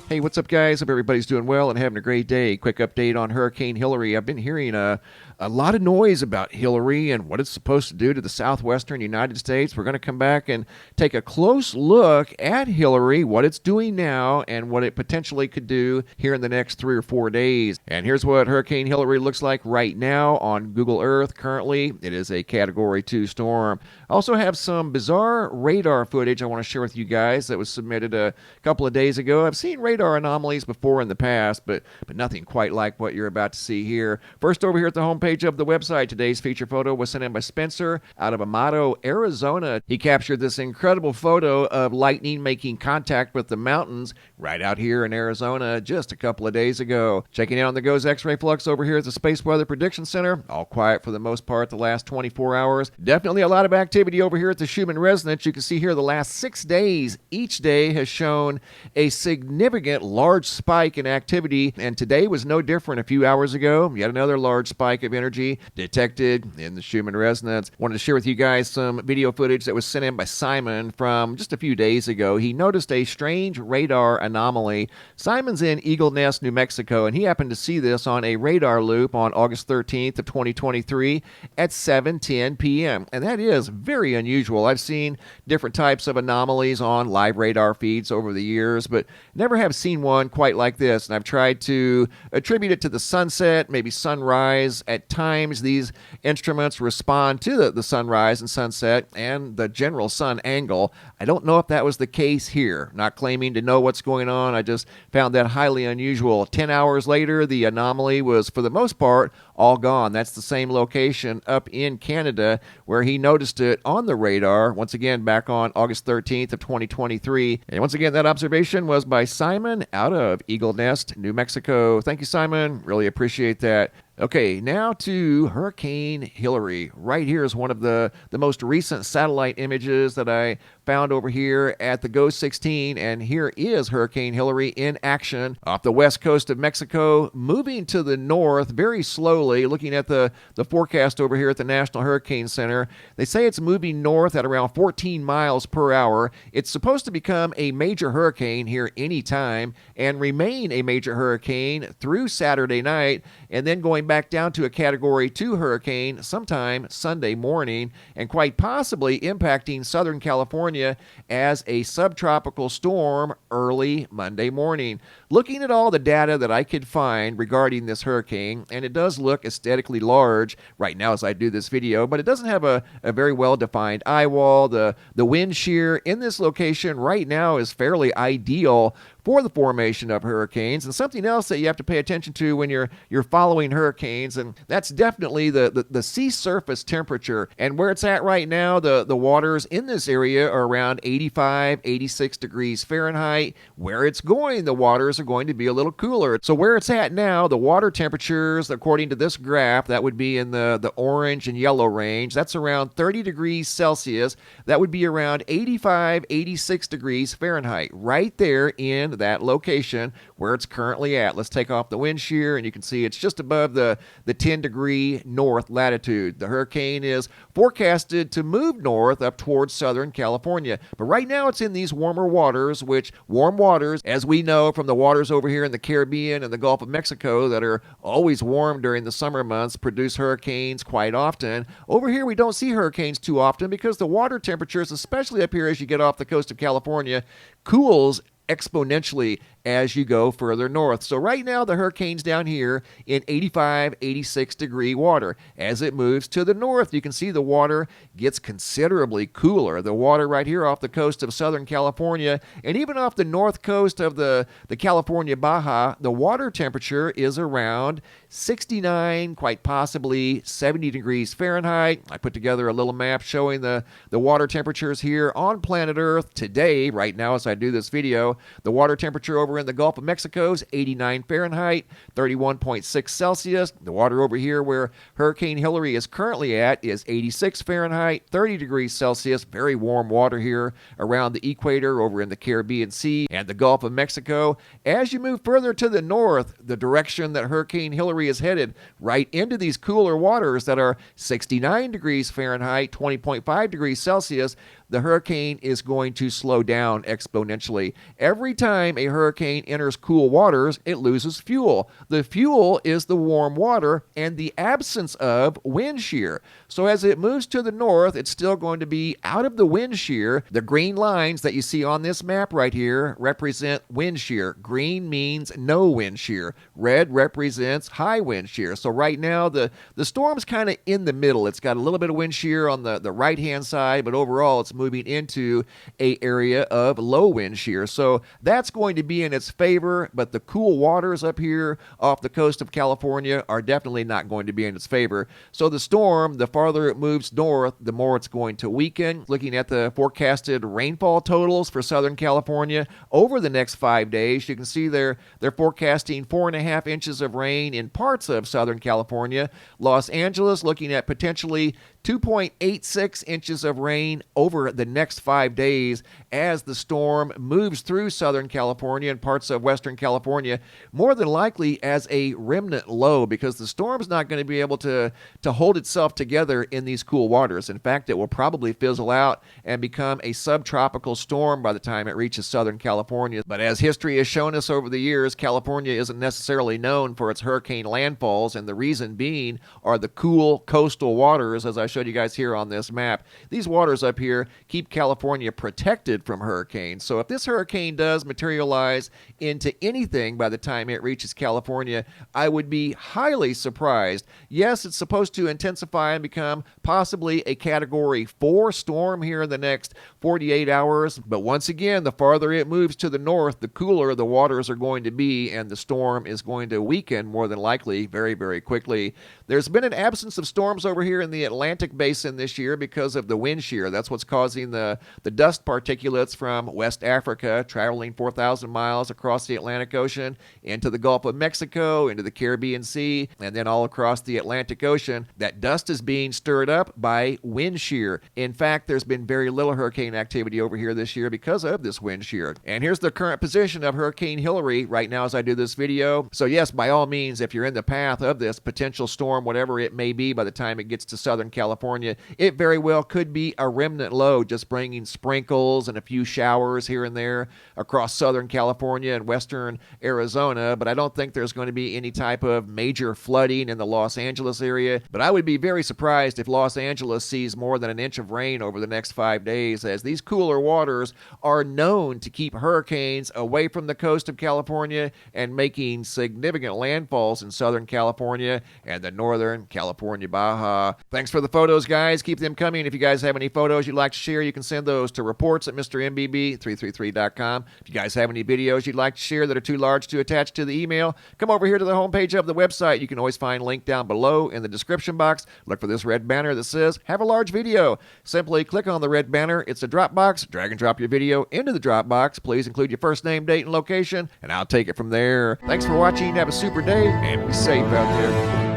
Hey, what's up, guys? Hope everybody's doing well and having a great day. Quick update on Hurricane Hilary. I've been hearing a lot of noise about Hilary and what it's supposed to do to the southwestern United States. We're going to come back and take a close look at Hilary, what it's doing now, and what it potentially could do here in the next 3 or 4 days. And here's what Hurricane Hilary looks like right now on Google Earth. Currently, it is a Category 2 storm. I also have some bizarre radar footage I want to share with you guys that was submitted a couple of days ago. I've seen radar anomalies before in the past, but nothing quite like what you're about to see here. First, over here at the homepage of the website, today's feature photo was sent in by Spencer out of Amado, Arizona. He captured this incredible photo of lightning making contact with the mountains right out here in Arizona just a couple of days ago. Checking out on the GOES X-ray flux over here at the Space Weather Prediction Center. All quiet for the most part the last 24 hours. Definitely a lot of activity over here at the Schumann Resonance. You can see here the last 6 days, each day has shown a significant large spike in activity, and today was no different. A few hours ago, yet another large spike of energy detected in the Schumann Resonance. Wanted to share with you guys some video footage that was sent in by Simon from just a few days ago. He noticed a strange radar anomaly. Simon's in Eagle Nest, New Mexico, and he happened to see this on a radar loop on August 13th of 2023 at 7:10 p.m. And that is very unusual. I've seen different types of anomalies on live radar feeds over the years, but never have seen one quite like this. And I've tried to attribute it to the sunset, maybe sunrise. At times, these instruments respond to the sunrise and sunset and the general sun angle. I don't know if that was the case here. Not claiming to know what's going on. I just found that highly unusual. 10 hours later, the anomaly was, for the most part, all gone. That's the same location up in Canada where he noticed it on the radar, once again back on August 13th of 2023. And once again, that observation was by Simon out of Eagle Nest, New Mexico. Thank you, Simon. Really appreciate that. Okay, now to Hurricane Hilary. Right here is one of the most recent satellite images that I found over here at the GOES 16, and here is Hurricane Hilary in action off the west coast of Mexico, moving to the north very slowly. Looking at the forecast over here at the National Hurricane Center, they say it's moving north at around 14 miles per hour. It's supposed to become a major hurricane here anytime and remain a major hurricane through Saturday night, and then going back down to a Category 2 hurricane sometime Sunday morning, and quite possibly impacting Southern California as a subtropical storm early Monday morning. Looking at all the data that I could find regarding this hurricane, and it does look aesthetically large right now as I do this video, but it doesn't have a very well-defined eye wall. The wind shear in this location right now is fairly ideal for the formation of hurricanes. And something else that you have to pay attention to when you're following hurricanes, and that's definitely the sea surface temperature. And where it's at right now, the waters in this area are around 85, 86 degrees Fahrenheit. Where it's going, the waters are going to be a little cooler. So where it's at now, the water temperatures, according to this graph, that would be in the orange and yellow range. That's around 30 degrees Celsius. That would be around 85, 86 degrees Fahrenheit, right there in that location where it's currently at. Let's take off the wind shear, and you can see it's just above the 10-degree north latitude. The hurricane is forecasted to move north up towards Southern California, but right now it's in these warmer waters, which warm waters, as we know from the waters over here in the Caribbean and the Gulf of Mexico that are always warm during the summer months, produce hurricanes quite often. Over here we don't see hurricanes too often because the water temperatures, especially up here as you get off the coast of California, cools exponentially as you go further north. So right now the hurricane's down here in 85, 86 degree water. As it moves to the north, you can see the water gets considerably cooler. The water right here off the coast of Southern California and even off the north coast of the California Baja, the water temperature is around 69, quite possibly 70 degrees Fahrenheit. I put together a little map showing the water temperatures here on planet Earth today, right now as I do this video. The water temperature over in the Gulf of Mexico is 89 Fahrenheit, 31.6 Celsius. The water over here where Hurricane Hilary is currently at is 86 Fahrenheit, 30 degrees Celsius. Very warm water here around the equator over in the Caribbean Sea and the Gulf of Mexico. As you move further to the north, the direction that Hurricane Hilary is headed, right into these cooler waters that are 69 degrees Fahrenheit, 20.5 degrees Celsius, the hurricane is going to slow down exponentially. Every time a hurricane enters cool waters, it loses fuel. The fuel is the warm water and the absence of wind shear. So as it moves to the north, it's still going to be out of the wind shear. The green lines that you see on this map right here represent wind shear. Green means no wind shear. Red represents high wind shear. So right now, the storm's kind of in the middle. It's got a little bit of wind shear on the right-hand side, but overall it's moving into a area of low wind shear. So that's going to be in its favor, but the cool waters up here off the coast of California are definitely not going to be in its favor. So the storm, the farther it moves north, the more it's going to weaken. Looking at the forecasted rainfall totals for Southern California over the next 5 days, you can see they're forecasting 4.5 inches of rain in parts of Southern California. Los Angeles looking at potentially 2.86 inches of rain over the next 5 days as the storm moves through Southern California and parts of Western California, more than likely as a remnant low, because the storm's not going to be able to hold itself together in these cool waters. In fact, it will probably fizzle out and become a subtropical storm by the time it reaches Southern California. But as history has shown us over the years, California isn't necessarily known for its hurricane landfalls, and the reason being are the cool coastal waters, as I showed you guys here on this map. These waters up here keep California protected from hurricanes. So if this hurricane does materialize into anything by the time it reaches California, I would be highly surprised. Yes, it's supposed to intensify and become possibly a Category 4 storm here in the next 48 hours. But once again, the farther it moves to the north, the cooler the waters are going to be, and the storm is going to weaken more than likely very, very quickly. There's been an absence of storms over here in the Atlantic basin this year because of the wind shear. That's what's causing the dust particulates from West Africa traveling 4,000 miles across the Atlantic Ocean into the Gulf of Mexico, into the Caribbean Sea, and then all across the Atlantic Ocean. That dust is being stirred up by wind shear. In fact, there's been very little hurricane activity over here this year because of this wind shear. And here's the current position of Hurricane Hilary right now as I do this video. So yes, by all means, if you're in the path of this potential storm, whatever it may be by the time it gets to Southern California, it very well could be a remnant low, just bringing sprinkles and a few showers here and there across Southern California and western Arizona. But I don't think there's going to be any type of major flooding in the Los Angeles area. But I would be very surprised if Los Angeles sees more than an inch of rain over the next 5 days, as these cooler waters are known to keep hurricanes away from the coast of California and making significant landfalls in Southern California and the Northern California Baja. Thanks for the photos, guys. Keep them coming. If you guys have any photos you'd like to share, you can send those to reports@mrmbb333.com. If you guys have any videos you'd like to share that are too large to attach to the email, come over here to the homepage of the website. You can always find a link down below in the description box. Look for this red banner that says, "Have a large video." Simply click on the red banner. It's a Dropbox. Drag and drop your video into the Dropbox. Please include your first name, date, and location, and I'll take it from there. Thanks for watching. Have a super day, and be safe out there.